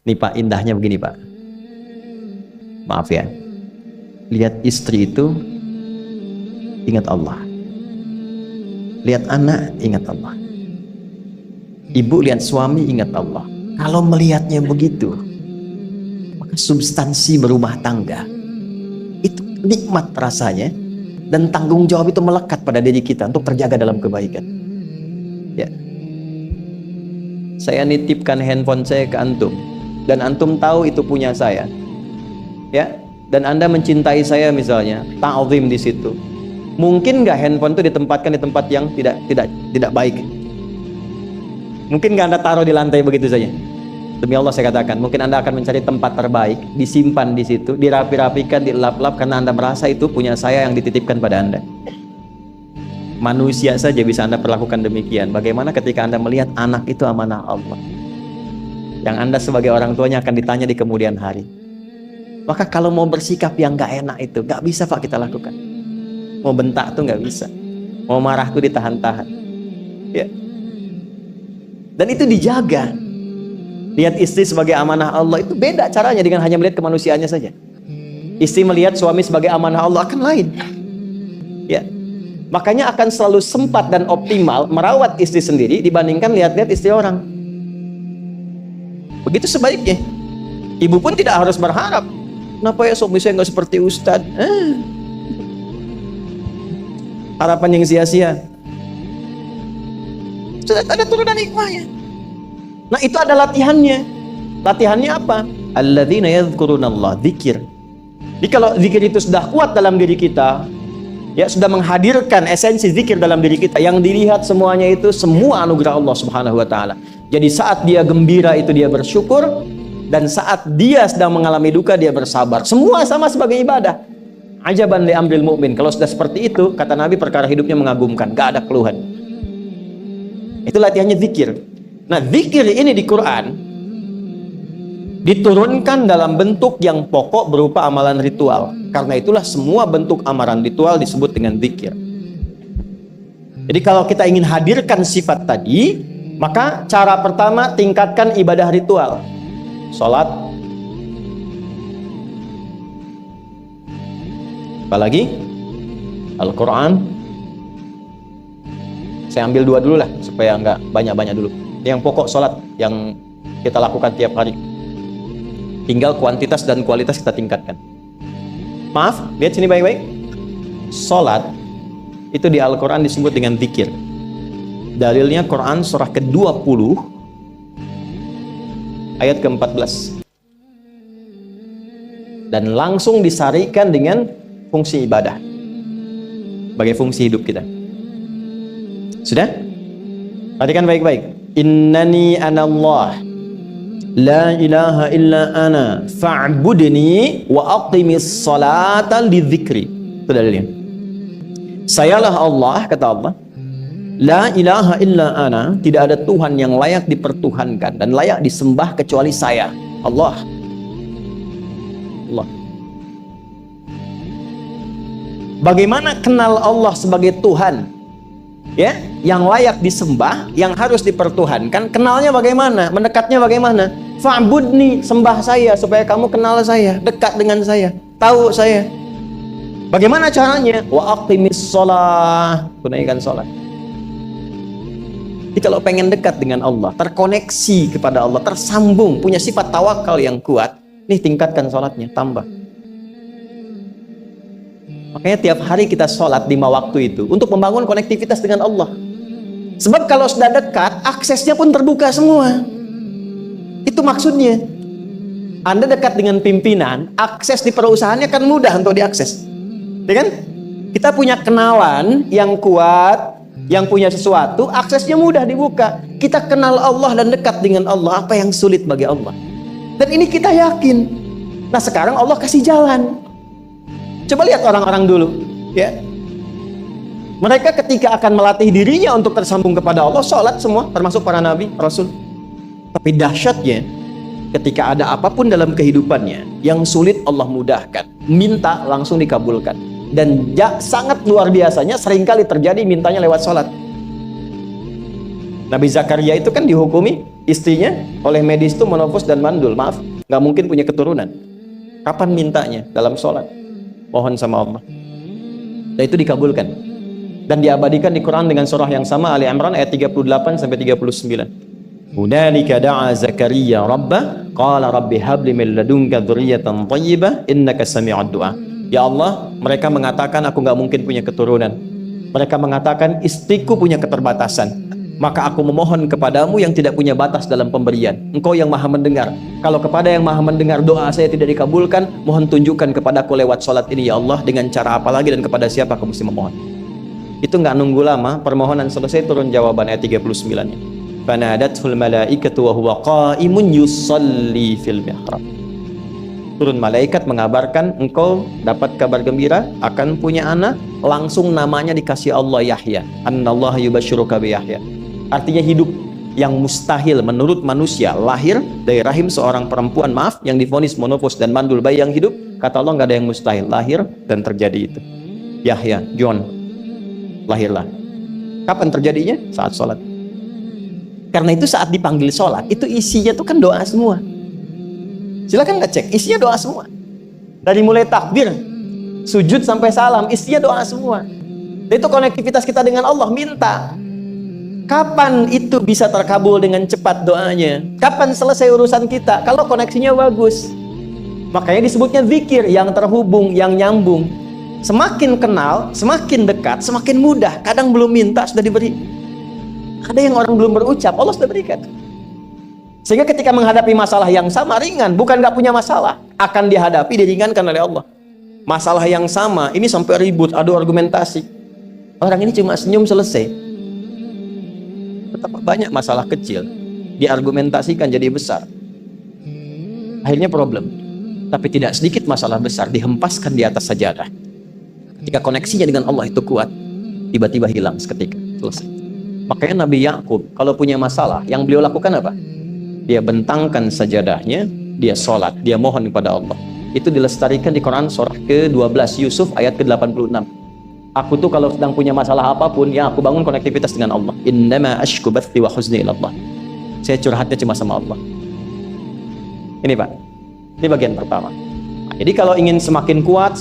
Nih Pak, indahnya begini Pak. Maaf ya. Lihat istri itu ingat Allah. Lihat anak ingat Allah. Ibu lihat suami ingat Allah. Kalau melihatnya begitu, maka substansi berumah tangga itu nikmat rasanya, dan tanggung jawab itu melekat pada diri kita untuk terjaga dalam kebaikan. Ya. Saya nitipkan handphone saya ke antum, dan antum tahu itu punya saya. Ya, dan Anda mencintai saya misalnya, ta'zim di situ. Mungkin nggak handphone itu ditempatkan di tempat yang tidak baik? Mungkin nggak Anda taruh di lantai begitu saja? Demi Allah saya katakan, mungkin Anda akan mencari tempat terbaik, disimpan di situ, dirapi-rapikan, dilap-lap, karena Anda merasa itu punya saya yang dititipkan pada Anda. Manusia saja bisa Anda perlakukan demikian. Bagaimana ketika Anda melihat anak itu amanah Allah, yang Anda sebagai orang tuanya akan ditanya di kemudian hari. Maka kalau mau bersikap yang gak enak itu gak bisa Pak kita lakukan. Mau bentak tuh gak bisa, mau marah tuh ditahan-tahan. Ya. Dan itu dijaga. Lihat istri sebagai amanah Allah itu beda caranya dengan hanya melihat kemanusiaannya saja. Istri melihat suami sebagai amanah Allah akan lain. Ya. Makanya akan selalu sempat dan optimal merawat istri sendiri dibandingkan lihat-lihat istri orang. Begitu sebaiknya. Ibu pun tidak harus berharap, kenapa ya suami saya nggak seperti Ustadz? Harapan yang sia-sia. Sudah ada turunan hikmahnya. Nah itu ada latihannya. Latihannya apa? Alladzina yadhkurunallah, dzikir. Jadi kalau zikir itu sudah kuat dalam diri kita, ya sudah menghadirkan esensi zikir dalam diri kita, yang dilihat semuanya itu semua anugerah Allah Subhanahu wa taala. Jadi saat dia gembira itu dia bersyukur, dan saat dia sedang mengalami duka dia bersabar. Semua sama sebagai ibadah. Ajaban li amril mu'min. Kalau sudah seperti itu, kata Nabi, perkara hidupnya mengagumkan, gak ada keluhan. Itu latihannya zikir. Nah, zikir ini di Quran diturunkan dalam bentuk yang pokok berupa amalan ritual. Karena itulah semua bentuk amalan ritual disebut dengan zikir. Jadi kalau kita ingin hadirkan sifat tadi, maka cara pertama tingkatkan ibadah ritual. Salat. Apalagi? Al-Quran. Saya ambil dua dulu lah supaya nggak banyak-banyak dulu. Yang pokok salat yang kita lakukan tiap hari. Tinggal kuantitas dan kualitas kita tingkatkan. Maaf, lihat sini baik-baik. Salat itu di Al-Quran disebut dengan zikir. Dalilnya Quran surah ke-20 ayat ke-14. Dan langsung disarikan dengan fungsi ibadah sebagai fungsi hidup kita. Sudah? Perhatikan baik-baik. Innani anallah la ilaha illa ana fa'budni wa aqimis salata lidzikri. Itu dalilnya. Sayalah Allah, kata Allah. La ilaha illa ana, tidak ada Tuhan yang layak dipertuhankan dan layak disembah kecuali saya, Allah. Allah. Bagaimana kenal Allah sebagai Tuhan? Ya, yang layak disembah, yang harus dipertuhankan, kenalnya bagaimana? Mendekatnya bagaimana? Fa'budni, sembah saya supaya kamu kenal saya, dekat dengan saya, tahu saya. Bagaimana caranya? Wa aqimis shalah, tunaikan salat. Jadi kalau pengen dekat dengan Allah, terkoneksi kepada Allah, tersambung, punya sifat tawakal yang kuat, nih tingkatkan salatnya, tambah. Makanya tiap hari kita sholat 5 waktu itu untuk membangun konektivitas dengan Allah. Sebab kalau sudah dekat, aksesnya pun terbuka semua. Itu maksudnya. Anda dekat dengan pimpinan, akses di perusahaannya kan mudah untuk diakses. Ya kan? Kita punya kenalan yang kuat, yang punya sesuatu, aksesnya mudah dibuka. Kita kenal Allah dan dekat dengan Allah, apa yang sulit bagi Allah? Dan ini kita yakin. Nah sekarang Allah kasih jalan. Coba lihat orang-orang dulu, ya. Mereka ketika akan melatih dirinya untuk tersambung kepada Allah, sholat semua, termasuk para nabi, rasul. Tapi dahsyatnya, ketika ada apapun dalam kehidupannya yang sulit Allah mudahkan, minta langsung dikabulkan. Dan sangat luar biasanya, seringkali terjadi mintanya lewat sholat. Nabi Zakaria itu kan dihukumi Istrinya oleh medis itu menopause dan mandul, maaf, nggak mungkin punya keturunan. Kapan mintanya? Dalam sholat. Mohon sama Allah. Dan itu dikabulkan. Dan diabadikan di Quran dengan surah yang sama, Ali Imran ayat 38 sampai 39. Hunalika da'a Zakaria rabbah qala rabbi habli min ladunka dzurriyyatan thayyibah innaka sami'ud du'a. Ya Allah, mereka mengatakan aku nggak mungkin punya keturunan. Mereka mengatakan istriku punya keterbatasan. Maka aku memohon kepadamu yang tidak punya batas dalam pemberian. Engkau yang maha mendengar. Kalau kepada yang maha mendengar doa saya tidak dikabulkan, mohon tunjukkan kepadaku lewat sholat ini ya Allah, dengan cara apa lagi dan kepada siapa aku mesti memohon. Itu nggak nunggu lama, permohonan selesai, turun jawaban ayat 39-nya. Fanadathul malaikatu wa huwa qa'imun yusalli fil mihrab. Turun malaikat mengabarkan engkau dapat kabar gembira akan punya anak, langsung namanya dikasih Allah Yahya. Annallaha yubasyiruka bi Yahya. Artinya hidup yang mustahil menurut manusia, lahir dari rahim seorang perempuan, maaf, yang divonis monopause dan mandul, bayi yang hidup, kata Allah nggak ada yang mustahil, lahir dan terjadi itu. Yahya, John, lahirlah. Kapan terjadinya? Saat sholat. Karena itu saat dipanggil sholat, itu isinya tuh kan doa semua. Silakan ngecek, isinya doa semua. Dari mulai takbir, sujud sampai salam, isinya doa semua. Dan itu konektivitas kita dengan Allah, minta. Kapan itu bisa terkabul dengan cepat doanya? Kapan selesai urusan kita? Kalau koneksinya bagus. Makanya disebutnya zikir, yang terhubung, yang nyambung. Semakin kenal, semakin dekat, semakin mudah. Kadang belum minta, sudah diberi. Ada yang orang belum berucap, Allah sudah berikan. Sehingga ketika menghadapi masalah yang sama, ringan. Bukan nggak punya masalah, akan dihadapi, diringankan oleh Allah. Masalah yang sama, ini sampai ribut, adu argumentasi. Orang ini cuma senyum, selesai. Betapa banyak masalah kecil diargumentasikan jadi besar, akhirnya problem. Tapi tidak sedikit masalah besar dihempaskan di atas sajadah. Ketika koneksinya dengan Allah itu kuat, tiba-tiba hilang seketika, selesai. Makanya Nabi Yakub kalau punya masalah, yang beliau lakukan apa? Dia bentangkan sajadahnya, dia sholat, dia mohon kepada Allah. Itu dilestarikan di Quran surah ke-12 Yusuf ayat ke-86. Aku tuh kalau sedang punya masalah apapun, yang aku bangun konektivitas dengan Allah. Innama ashku bathi wa huzni ilallah. Saya curhatnya cuma sama Allah. Ini Pak, ini bagian pertama. Jadi kalau ingin semakin kuat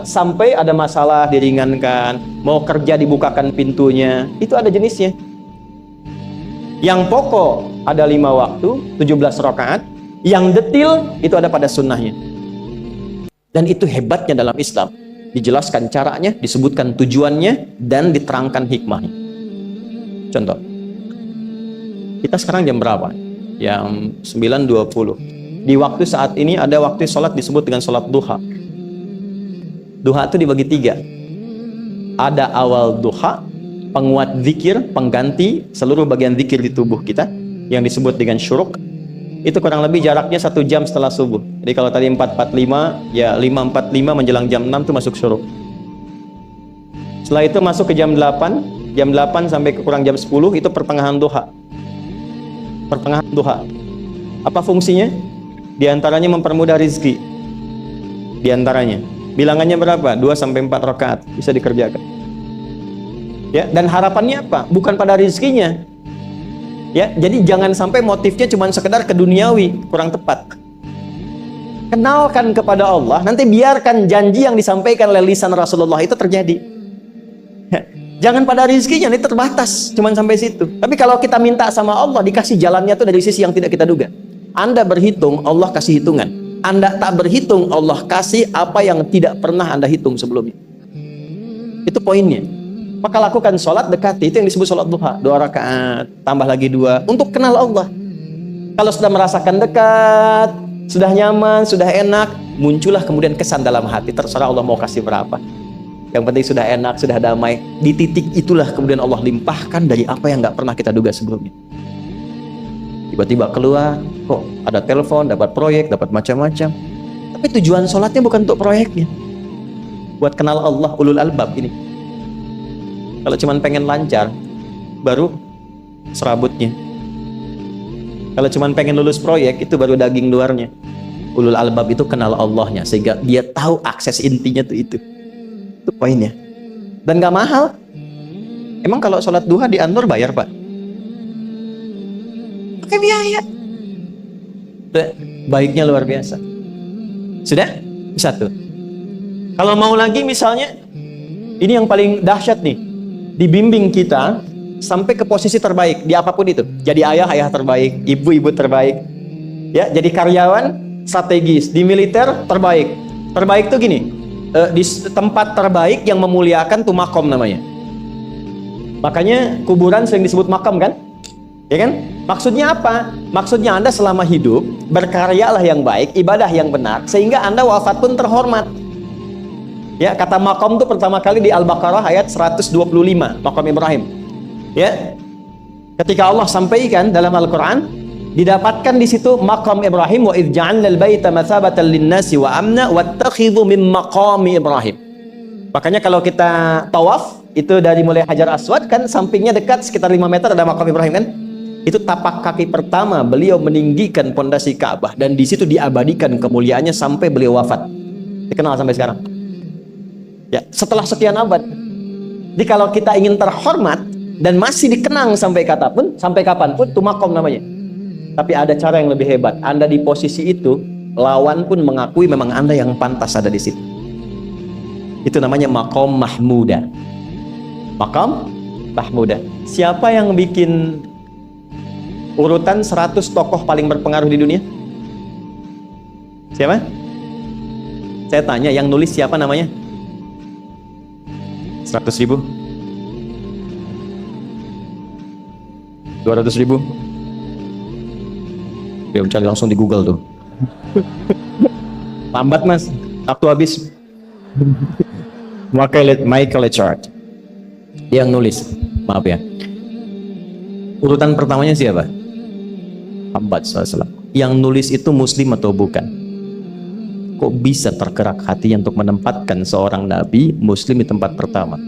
sampai ada masalah diringankan, mau kerja dibukakan pintunya, itu ada jenisnya. Yang pokok ada 5 waktu, 17 rakaat. Yang detil itu ada pada sunnahnya. Dan itu hebatnya dalam Islam. Dijelaskan caranya, disebutkan tujuannya, dan diterangkan hikmahnya. Contoh, kita sekarang jam berapa? Jam 9.20. Di waktu saat ini ada waktu sholat disebut dengan sholat duha. Duha itu dibagi 3. Ada awal duha, penguat zikir, pengganti seluruh bagian zikir di tubuh kita, yang disebut dengan syuruk. Itu kurang lebih jaraknya 1 jam setelah subuh. Jadi kalau tadi 4.45, ya 5.45 menjelang jam 6 itu masuk syuruk. Setelah itu masuk ke jam 8, jam 8 sampai ke kurang jam 10 itu pertengahan duha. Pertengahan duha. Apa fungsinya? Di antaranya mempermudah rizki. Di antaranya. Bilangannya berapa? 2 sampai 4 rakaat bisa dikerjakan. Ya, dan harapannya apa? Bukan pada rizkinya. Ya, jadi jangan sampai motifnya cuma sekedar ke duniawi, kurang tepat. Kenalkan kepada Allah, nanti biarkan janji yang disampaikan oleh lisan Rasulullah itu terjadi. Ya, jangan pada rizkinya, ini terbatas, cuma sampai situ. Tapi kalau kita minta sama Allah, dikasih jalannya tuh dari sisi yang tidak kita duga. Anda berhitung, Allah kasih hitungan. Anda tak berhitung, Allah kasih apa yang tidak pernah Anda hitung sebelumnya. Itu poinnya. Maka lakukan sholat, dekati, itu yang disebut sholat duha. 2 rakaat, tambah lagi 2, untuk kenal Allah. Kalau sudah merasakan dekat, sudah nyaman, sudah enak, muncullah kemudian kesan dalam hati, terserah Allah mau kasih berapa. Yang penting sudah enak, sudah damai. Di titik itulah kemudian Allah limpahkan dari apa yang nggak pernah kita duga sebelumnya. Tiba-tiba keluar, kok ada telepon, dapat proyek, dapat macam-macam. Tapi tujuan sholatnya bukan untuk proyeknya, buat kenal Allah, ulul albab ini. Kalau cuma pengen lancar, baru serabutnya. Kalau cuma pengen lulus proyek, itu baru daging luarnya. Ulul albab itu kenal Allahnya, sehingga dia tahu akses intinya tuh itu. Itu poinnya. Dan gak mahal. Emang kalau sholat duha di Anur bayar Pak? pakai biaya. Baiknya luar biasa. Sudah? Satu. Kalau mau lagi misalnya, ini yang paling dahsyat nih. Dibimbing kita sampai ke posisi terbaik di apapun itu. Jadi ayah terbaik, ibu terbaik. Ya, jadi karyawan strategis, di militer terbaik. Terbaik tuh gini, di tempat terbaik yang memuliakan tuh makom namanya. Makanya kuburan sering disebut makam kan? Ya kan? Maksudnya apa? Maksudnya Anda selama hidup berkaryalah yang baik, ibadah yang benar, sehingga Anda wafat pun terhormat. Ya, kata makom itu pertama kali di Al-Baqarah ayat 125, makom Ibrahim. Ya. Ketika Allah sampaikan dalam Al-Qur'an, didapatkan di situ makom Ibrahim, wa idz ja'alna al-baita mathabatan lin-nasi wa amna wattakhidhu min maqami Ibrahim. Makanya kalau kita tawaf itu dari mulai Hajar Aswad kan sampingnya dekat sekitar 5 meter ada makam Ibrahim kan? Itu tapak kaki pertama beliau meninggikan pondasi Ka'bah dan di situ diabadikan kemuliaannya sampai beliau wafat. Dikenal sampai sekarang. Ya, setelah sekian abad. Jadi kalau kita ingin terhormat dan masih dikenang sampai kapanpun itu makom namanya. Tapi ada cara yang lebih hebat. Anda di posisi itu, lawan pun mengakui memang Anda yang pantas ada di situ. Itu namanya makom mahmuda. Makom mahmuda. Siapa yang bikin urutan 100 tokoh paling berpengaruh di dunia? Siapa? Saya tanya, yang nulis siapa namanya? 100.000? 200.000? Dia mencari langsung di Google tuh. Lambat mas, waktu habis. Michael Chart. Dia yang nulis, maaf ya. Urutan pertamanya siapa? Muhammad SAW. Yang nulis itu muslim atau bukan? Kok bisa tergerak hatinya untuk menempatkan seorang nabi muslim di tempat pertama?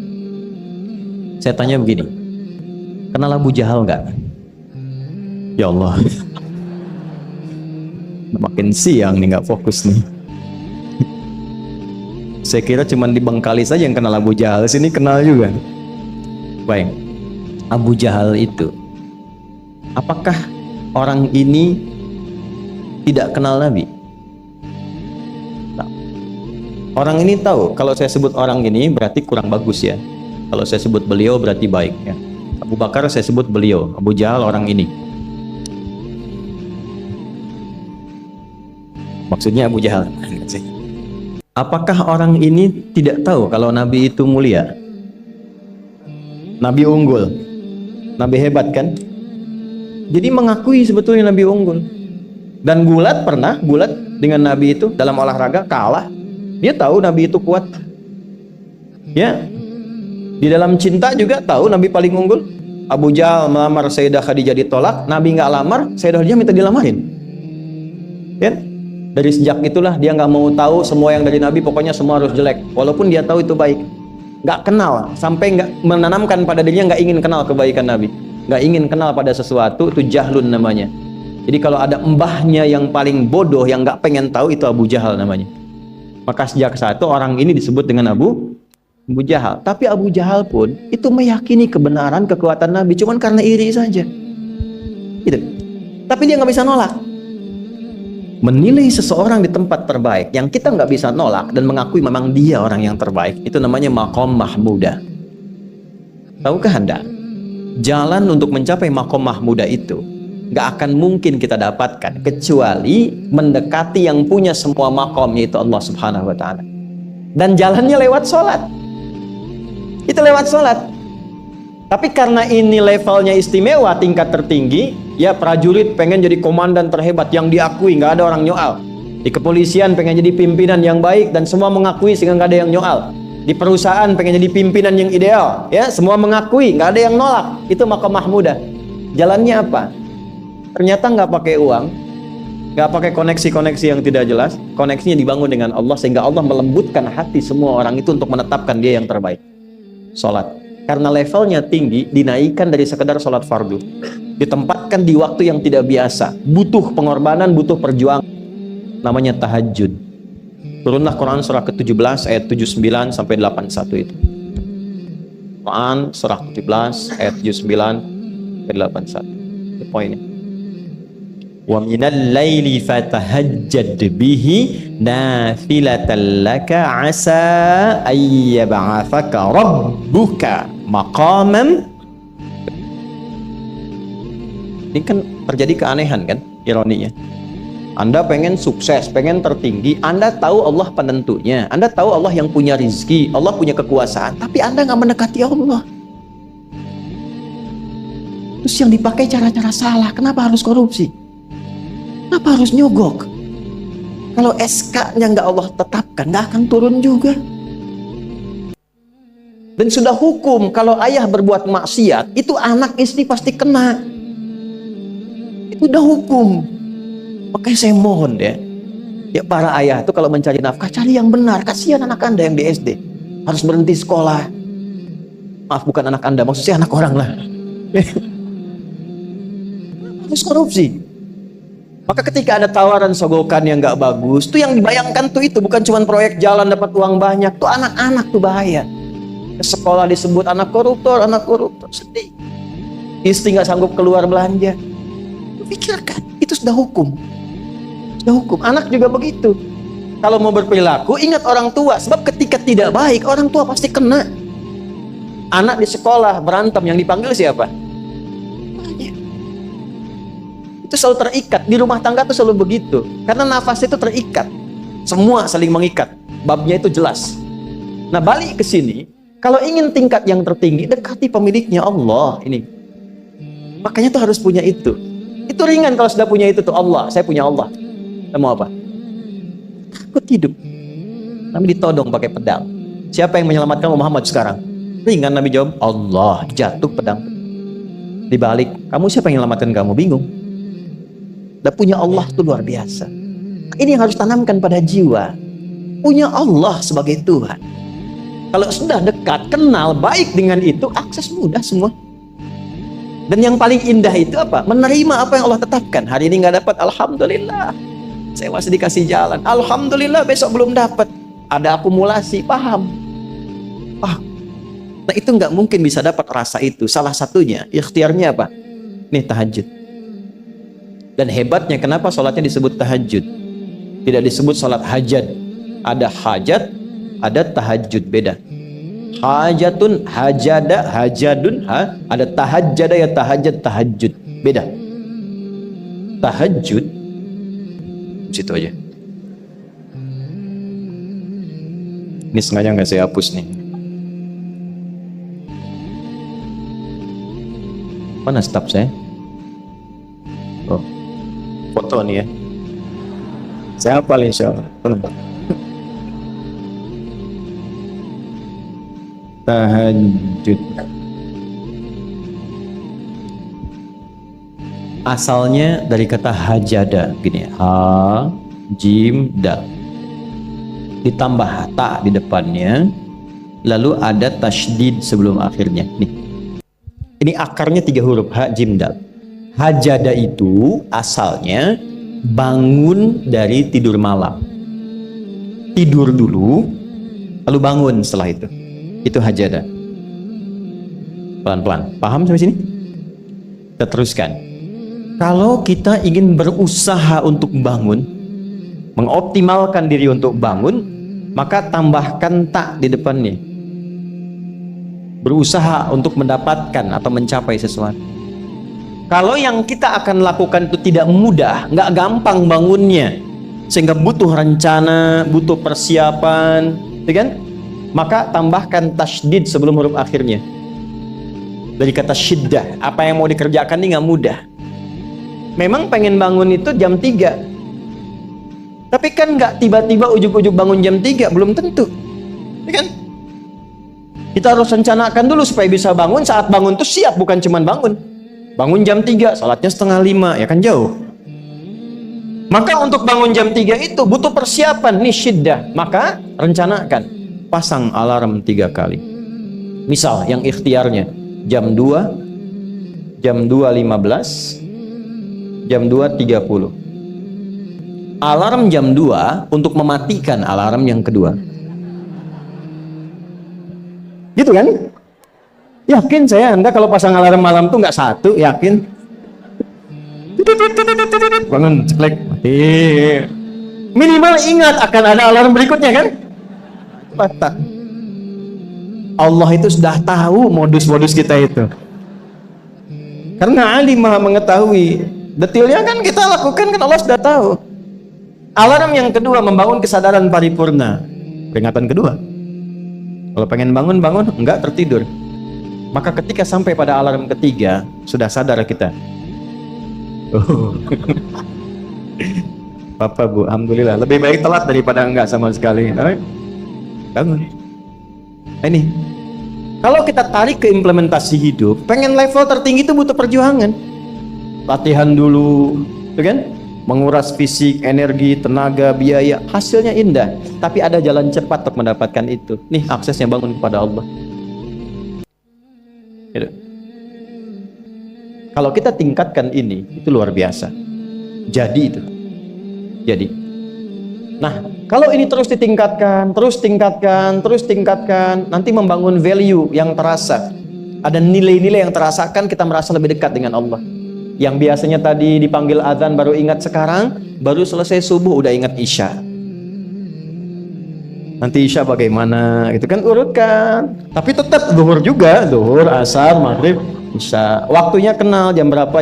Saya tanya begini, kenal Abu Jahal nggak? Ya Allah, makin siang nih nggak fokus nih. Saya kira cuma di Bengkalis saja yang kenal Abu Jahal, sini kenal juga. Baik, Abu Jahal itu, apakah orang ini tidak kenal Nabi? Nah, orang ini tahu, kalau saya sebut orang ini berarti kurang bagus ya. Kalau saya sebut beliau berarti baik ya. Abu Bakar saya sebut beliau, Abu Jahal orang ini. Maksudnya Abu Jahal. Apakah orang ini tidak tahu kalau Nabi itu mulia? Nabi unggul, Nabi hebat kan? Jadi mengakui sebetulnya Nabi unggul. Dan gulat dengan Nabi itu dalam olahraga kalah. Dia tahu Nabi itu kuat. Ya. Di dalam cinta juga tahu Nabi paling unggul. Abu Jahal melamar Sayyidah Khadijah ditolak, Nabi nggak lamar, Sayyidah Khadijah minta dilamarin. Ya. Dari sejak itulah dia nggak mau tahu semua yang dari Nabi, pokoknya semua harus jelek. Walaupun dia tahu itu baik. Nggak kenal, sampai nggak menanamkan pada dirinya nggak ingin kenal kebaikan Nabi, nggak ingin kenal pada sesuatu, itu jahlun namanya. Jadi kalau ada mbahnya yang paling bodoh yang nggak pengen tahu, itu Abu Jahal namanya. Maka sejak saat itu orang ini disebut dengan Abu Jahal. Tapi Abu Jahal pun itu meyakini kebenaran kekuatan Nabi, cuman karena iri saja. Gitu. Tapi dia nggak bisa nolak. Menilai seseorang di tempat terbaik yang kita nggak bisa nolak dan mengakui memang dia orang yang terbaik, itu namanya makom mahmuda. Tahukah Anda, jalan untuk mencapai makom mahmuda itu nggak akan mungkin kita dapatkan kecuali mendekati yang punya semua makom, yaitu Allah Subhanahu wa Ta'ala. Dan jalannya lewat sholat. Itu lewat sholat. Tapi karena ini levelnya istimewa, tingkat tertinggi, ya prajurit pengen jadi komandan terhebat yang diakui, nggak ada orang nyoal. Di kepolisian pengen jadi pimpinan yang baik dan semua mengakui sehingga nggak ada yang nyoal. Di perusahaan pengen jadi pimpinan yang ideal, ya semua mengakui, nggak ada yang nolak. Itu makom mahmuda. Jalannya apa? Ternyata nggak pakai uang, nggak pakai koneksi-koneksi yang tidak jelas. Koneksinya dibangun dengan Allah sehingga Allah melembutkan hati semua orang itu untuk menetapkan dia yang terbaik. Sholat. Karena levelnya tinggi, dinaikkan dari sekedar sholat fardu, ditempatkan di waktu yang tidak biasa, butuh pengorbanan, butuh perjuangan, namanya tahajud. Turunlah Quran surah ke-17 ayat 79 sampai 81 itu. Quran surah ke-17 ayat 79 sampai 81. Itu poinnya. Wa minal laili fatahajjad bihi nafilatan laka asa ayyab'athaka rabbuka maqaman. Ini kan terjadi keanehan kan, ironinya. Anda pengen sukses, pengen tertinggi, Anda tahu Allah penentunya, Anda tahu Allah yang punya rizki, Allah punya kekuasaan, tapi Anda nggak mendekati Allah. Terus yang dipakai cara-cara salah, kenapa harus korupsi? Kenapa harus nyogok? Kalau SK-nya nggak Allah tetapkan, nggak akan turun juga. Dan sudah hukum, kalau ayah berbuat maksiat, itu anak istri pasti kena. Itu udah hukum. Makanya saya mohon ya para ayah itu kalau mencari nafkah, cari yang benar. Kasihan anak Anda yang di SD harus berhenti sekolah. Maaf, bukan anak Anda, maksudnya anak orang lah. Harus korupsi. Maka ketika ada tawaran sogokan yang nggak bagus, tuh yang dibayangkan tuh itu bukan cuma proyek jalan dapat uang banyak, tuh anak-anak tuh bahaya. Ke sekolah disebut anak koruptor, sedih. Istri nggak sanggup keluar belanja. Pikirkan, itu sudah hukum. Sudah hukum. Anak juga begitu. Kalau mau berperilaku, ingat orang tua. Sebab ketika tidak baik, orang tua pasti kena. Anak di sekolah berantem, yang dipanggil siapa? Itu selalu terikat. Di rumah tangga itu selalu begitu. Karena nafas itu terikat. Semua saling mengikat. Babnya itu jelas. Nah, balik ke sini. Kalau ingin tingkat yang tertinggi, dekati pemiliknya Allah. Ini. Makanya tuh harus punya itu. Itu ringan kalau sudah punya itu tuh. Allah, saya punya Allah. Saya mau apa? Takut hidup. Nabi ditodong pakai pedang. Siapa yang menyelamatkan Muhammad sekarang? Ringan Nabi jawab, Allah. Jatuh pedang. Dibalik, kamu siapa yang menyelamatkan kamu? Bingung. Dan punya Allah itu luar biasa. Ini yang harus tanamkan pada jiwa. Punya Allah sebagai Tuhan. Kalau sudah dekat, kenal, baik dengan itu, akses mudah semua. Dan yang paling indah itu apa? Menerima apa yang Allah tetapkan. Hari ini nggak dapat, alhamdulillah. Saya masih dikasih jalan. Alhamdulillah, besok belum dapat. Ada akumulasi, paham? Nah itu nggak mungkin bisa dapat rasa itu. Salah satunya, ikhtiarnya apa? Nih tahajud. Dan hebatnya kenapa sholatnya disebut tahajud? Tidak disebut sholat hajat. Ada hajat, ada tahajud, beda. Hajatun, hajada, hajadun, ada tahajjada ya tahajjud, tahajud, beda. Tahajud situ aja. Ini sengaja nggak saya hapus nih. Mana staf saya? Oh, foto nih ya. Saya hafal insyaallah. Tahajud. Asalnya dari kata hajada, gini, ha, jim, dal. Ditambah ta di depannya, lalu ada tasydid sebelum akhirnya. Nih. Ini akarnya 3 huruf, ha, jim, dal. Hajada itu asalnya bangun dari tidur malam. Tidur dulu, lalu bangun setelah itu. Itu hajada. Pelan-pelan. Paham sampai sini? Kita teruskan. Kalau kita ingin berusaha untuk bangun, mengoptimalkan diri untuk bangun, maka tambahkan tak di depannya. Berusaha untuk mendapatkan atau mencapai sesuatu. Kalau yang kita akan lakukan itu tidak mudah, nggak gampang bangunnya, sehingga butuh rencana, butuh persiapan, ya kan? Maka tambahkan tasydid sebelum huruf akhirnya. Dari kata syiddah, apa yang mau dikerjakan ini nggak mudah. Memang pengen bangun itu jam 3. Tapi kan nggak tiba-tiba ujuk-ujuk bangun jam 3, belum tentu. Ya kan? Kita harus rencanakan dulu supaya bisa bangun. Saat bangun tuh siap, bukan cuman bangun. Bangun jam 3, salatnya 4:30, ya kan jauh. Maka untuk bangun jam 3 itu butuh persiapan, nih syiddah. Maka rencanakan. Pasang alarm 3 kali. Misal yang ikhtiarnya jam 2, jam 2.15, jam 2.30. Alarm jam 2 untuk mematikan alarm yang kedua. Gitu kan? Yakin saya Anda kalau pasang alarm malam tuh nggak 1, yakin? Itu Bangun, ceklek, mati. Minimal ingat akan ada alarm berikutnya kan? Patah. Allah itu sudah tahu modus-modus kita itu. Karena alim maha mengetahui. Detailnya kan kita lakukan kan Allah sudah tahu. Alarm yang kedua, membangun kesadaran paripurna. Peringatan kedua. Kalau pengen bangun, enggak tertidur. Maka ketika sampai pada alarm ketiga, sudah sadar kita. Papa Bu, alhamdulillah. Lebih baik telat daripada enggak sama sekali. Bangun. Ini. Kalau kita tarik ke implementasi hidup, pengen level tertinggi itu butuh perjuangan. Latihan dulu, kan? Menguras fisik, energi, tenaga, biaya, hasilnya indah. Tapi ada jalan cepat untuk mendapatkan itu. Nih aksesnya bangun kepada Allah. Gitu. Kalau kita tingkatkan ini, itu luar biasa. Jadi itu. Jadi. Nah, kalau ini terus ditingkatkan, terus tingkatkan, nanti membangun value yang terasa. Ada nilai-nilai yang terasakan, kita merasa lebih dekat dengan Allah. Yang biasanya tadi dipanggil azan baru ingat sekarang, baru selesai subuh udah ingat isya. Nanti isya bagaimana? Itu kan urutkan. Tapi tetap zuhur juga, zuhur, asar, maghrib, isya. Waktunya kenal jam berapa.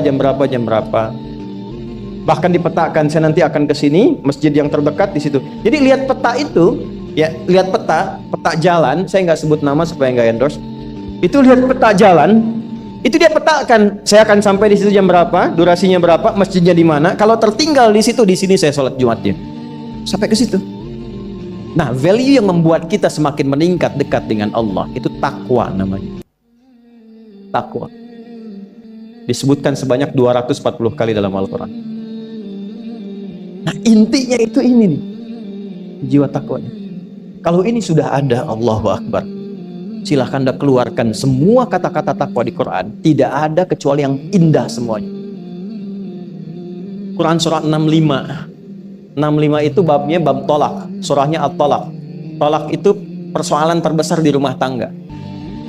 Bahkan dipetakan, saya nanti akan ke sini, masjid yang terdekat di situ. Jadi lihat peta itu, ya lihat peta jalan. Saya nggak sebut nama supaya nggak endorse. Itu lihat peta jalan. Itu dia petakan, saya akan sampai di situ jam berapa, durasinya berapa, masjidnya di mana. Kalau tertinggal di situ, di sini saya sholat Jumatnya. Sampai ke situ. Nah, value yang membuat kita semakin meningkat dekat dengan Allah itu takwa namanya. Takwa. Disebutkan sebanyak 240 kali dalam Al-Quran. Nah, intinya itu ini nih. Jiwa takwanya. Kalau ini sudah ada, Allahu Akbar. Silahkan Anda keluarkan semua kata-kata takwa di Quran. Tidak ada kecuali yang indah semuanya. Quran surah 65. 65 itu babnya bab tolak. Surahnya at-tolak. Tolak itu persoalan terbesar di rumah tangga.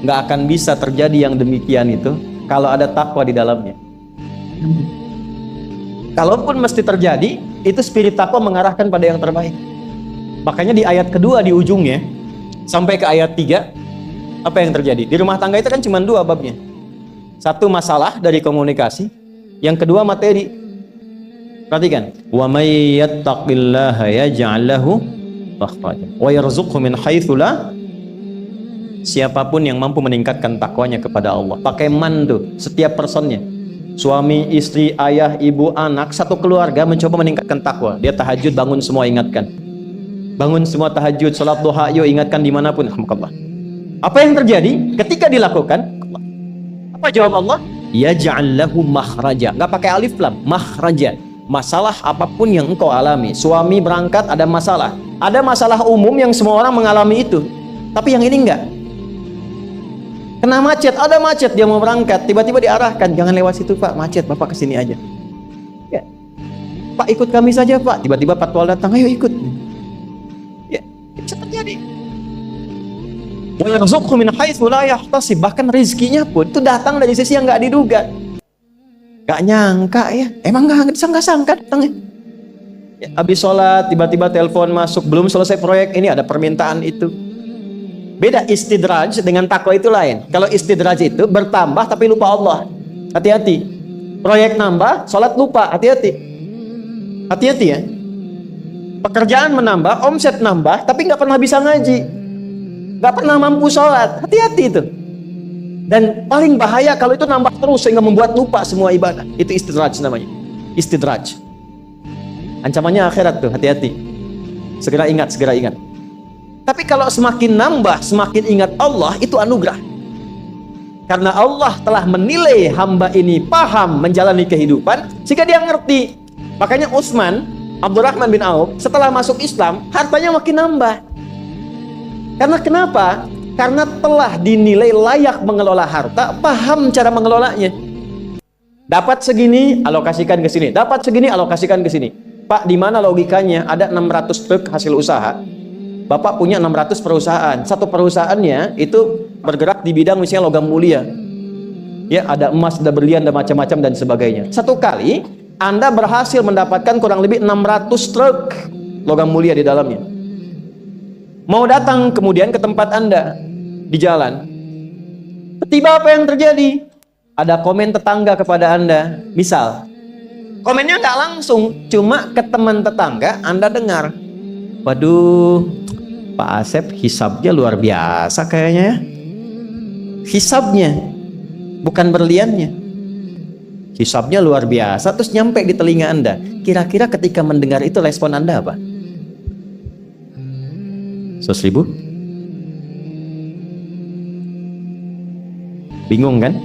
Nggak akan bisa terjadi yang demikian itu kalau ada takwa di dalamnya. Kalaupun mesti terjadi, itu spirit takwa mengarahkan pada yang terbaik. Makanya di ayat kedua di ujungnya, sampai ke ayat 3, apa yang terjadi? Di rumah tangga itu kan cuma 2 babnya. Satu masalah dari komunikasi, yang kedua materi. Perhatikan, wa may yattaqillaha yaj'al lahu makhraja wa yarzuqhu min haitsu la. Siapapun yang mampu meningkatkan takwanya kepada Allah, pakai man tuh, setiap personnya. Suami, istri, ayah, ibu, anak, satu keluarga mencoba meningkatkan takwa. Dia tahajud, bangun semua ingatkan. Bangun semua tahajud, salat duha, yuk ingatkan dimanapun. Alhamdulillah. Apa yang terjadi ketika dilakukan? Apa jawab Allah? Yaj'al lahu makhraja. Enggak pakai alif lam, makhraja. Masalah apapun yang engkau alami. Suami berangkat ada masalah. Ada masalah umum yang semua orang mengalami itu. Tapi yang ini enggak. Kena macet, ada macet, dia mau berangkat, tiba-tiba diarahkan, jangan lewat situ Pak, macet, Bapak kesini aja. Ya. Pak ikut kami saja Pak. Tiba-tiba patwal datang, ayo ikut. Ya, bisa terjadi. Wa yarzuqhu min haitsu la yahtasib. Bahkan rezekinya pun itu datang dari sisi yang nggak diduga. Nggak nyangka ya. Emang nggak sangka datangnya. Ya, habis sholat tiba-tiba telepon masuk, belum selesai proyek ini ada permintaan itu. Beda istidraj dengan takwa itu lain. Kalau istidraj itu bertambah tapi lupa Allah. Hati-hati. Proyek nambah, sholat lupa. Hati-hati. Hati-hati ya. Pekerjaan menambah, omset nambah, tapi nggak pernah bisa ngaji. Gak pernah mampu sholat, hati-hati itu. Dan paling bahaya kalau itu nambah terus sehingga membuat lupa semua ibadah. Itu istidraj namanya. Istidraj. Ancamannya akhirat tuh, hati-hati. Segera ingat. Tapi kalau semakin nambah, semakin ingat Allah, itu anugerah. Karena Allah telah menilai hamba ini paham menjalani kehidupan, sehingga dia ngerti. Makanya Utsman, Abdurrahman bin Auf, setelah masuk Islam, hartanya makin nambah. Karena kenapa? Karena telah dinilai layak mengelola harta, paham cara mengelolanya. Dapat segini, alokasikan ke sini. Dapat segini, alokasikan ke sini. Pak, di mana logikanya? Ada 600 truk hasil usaha. Bapak punya 600 perusahaan. Satu perusahaannya itu bergerak di bidang misalnya logam mulia. Ya, ada emas, ada berlian, ada macam-macam dan sebagainya. Satu kali Anda berhasil mendapatkan kurang lebih 600 truk logam mulia di dalamnya. Mau datang kemudian ke tempat Anda di jalan, tiba apa yang terjadi? Ada komen tetangga kepada Anda. Misal, komennya nggak langsung, cuma ke teman tetangga Anda dengar, waduh, Pak Asep hisabnya luar biasa kayaknya ya. Hisabnya, bukan berliannya. Hisabnya luar biasa, terus nyampe di telinga Anda. Kira-kira ketika mendengar itu respon Anda apa? 100.000? Bingung kan?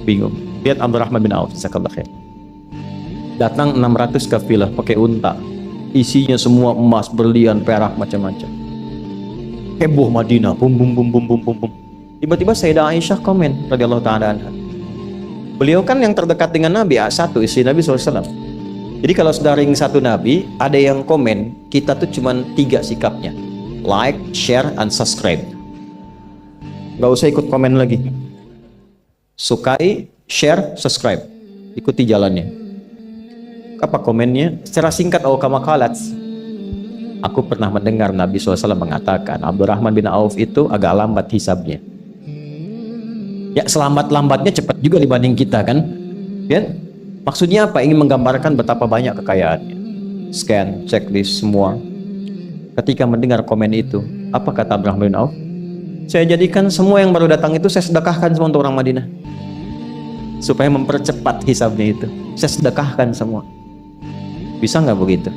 Bingung. Lihat Abdurrahman bin Auf, jazakallahu khair. Datang 600 kafilah pakai unta. Isinya semua emas, berlian, perak, macam-macam. Heboh Madinah, bum bum bum bum bum bum bum. Tiba-tiba Sayyidah Aisyah komen radhiyallahu ta'ala anha. Beliau kan yang terdekat dengan Nabi, satu istri Nabi SAW. Jadi kalau sudah ring satu Nabi, ada yang komen, kita tuh cuman 3 sikapnya. Like, share, and subscribe. Gak usah ikut komen lagi. Sukai, share, subscribe. Ikuti jalannya. Apa komennya? Secara singkat, kama qalat. Aku pernah mendengar Nabi SAW mengatakan, Abdurrahman bin Auf itu agak lambat hisabnya. Ya, selamat-lambatnya cepat juga dibanding kita kan. Ya? Maksudnya apa? Ingin menggambarkan betapa banyak kekayaannya. Scan, checklist semua. Ketika mendengar komen itu, apa kata Abdurrahman bin Auf? Saya jadikan semua yang baru datang itu saya sedekahkan semua untuk orang Madinah. Supaya mempercepat hisabnya itu. Saya sedekahkan semua. Bisa nggak begitu?